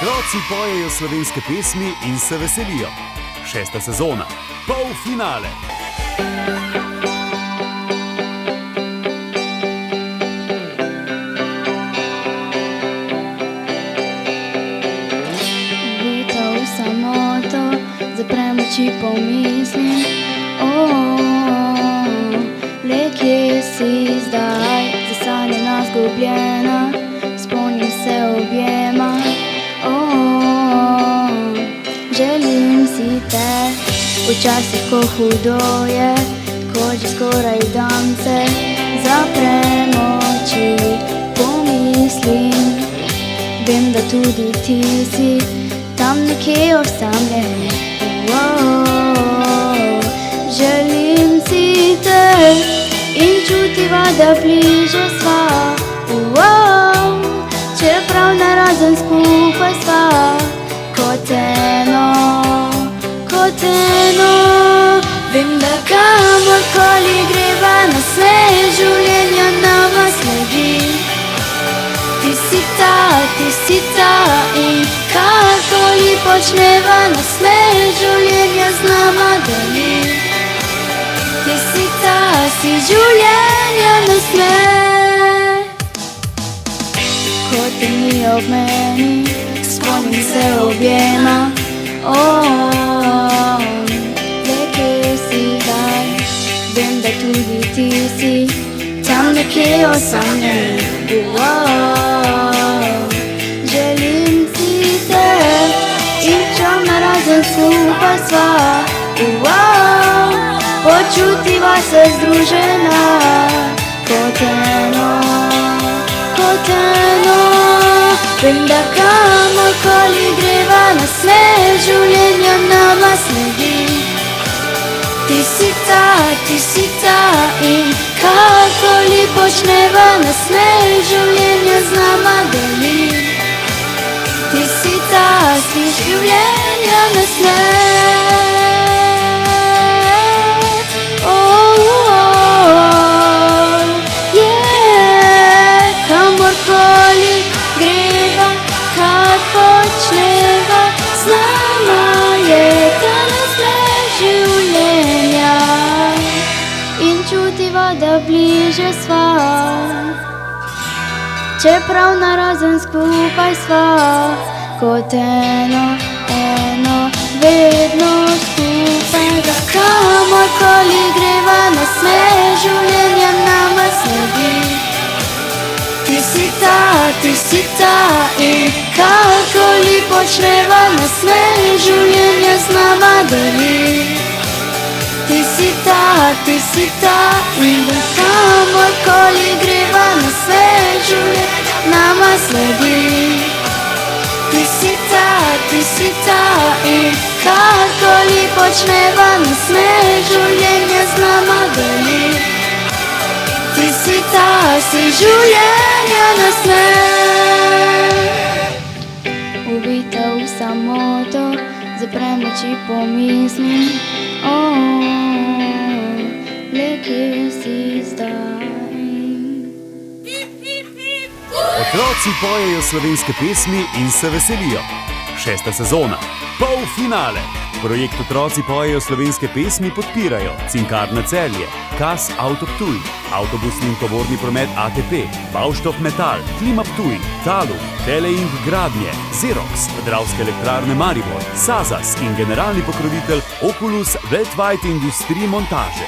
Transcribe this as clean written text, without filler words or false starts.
Otroci pojejo slovenske pesmi in se veselijo. 6. sezona, polfinale. Vita v samoto, zaprem oči, pomislim, le kje si zdaj, zasanjena, zgubljena, spomnim se objema. Želim si te, včasih ko hudo je, ko že skoraj dan se, zaprem oči, pomislim, vem, da tudi ti si tam nekje osamljen. Želim si te in čutiva, da bliže sva, čeprav narazen skupaj sva, kot eno. Vem, da kamorkoli greva, nas vse življenja nama sledi. Ti si ta in karkoli počneva, nas vse življenja z nama deli. Ti si ta, si življenja nasmeh. Ko te ni ob meni, spomnim se objema. Le kje si zdaj, vem, da tudi ti si tam nekje osamljen. Želim si te in čam narazen skupaj sva, počutiva se združena, kot eno. Vem, da kamorkoli greva, nas vse življenja nama sledi. Ti si ta in karkoli počneva, nas vse življenja z nama deli. Ti si ta, si življenja nasmeh. Kamorkoli greva, kar počneva, z nama je ta nasmeh življenja in čutiva, da bliže sva, čeprav narazen skupaj sva, kot eno, vedno skupaj. Da kamorkoli greva, nasmeh življenja nama sledi. Ti si ta in karkoli počneva, nas vse življenja z nama deli. Ti si ta in da kamorkoli greva, nas vse življenja nama sledi. Ti si ta in karkoli počneva, nas vse življenja z nama deli. Ti si ta, si življenja nasmeh. Uvita v samoto, zaprem oči, pomislim, le kje si zdaj. Otroci pojejo slovenske pesmi in se veselijo. 6. sezona, polfinale. Projekt Otroci pojejo slovenske pesmi podpirajo Cinkarna Celje, KAS Auto Ptuj, Avtobusni in tovorni promet ATP, Baustoff Metal, Klima Ptuj, Talum, Teleink Gradnje, Xerox, Dravske elektrarne Maribor, Sazas in generalni pokrovitelj Oculus Worldwide Industrie Montage.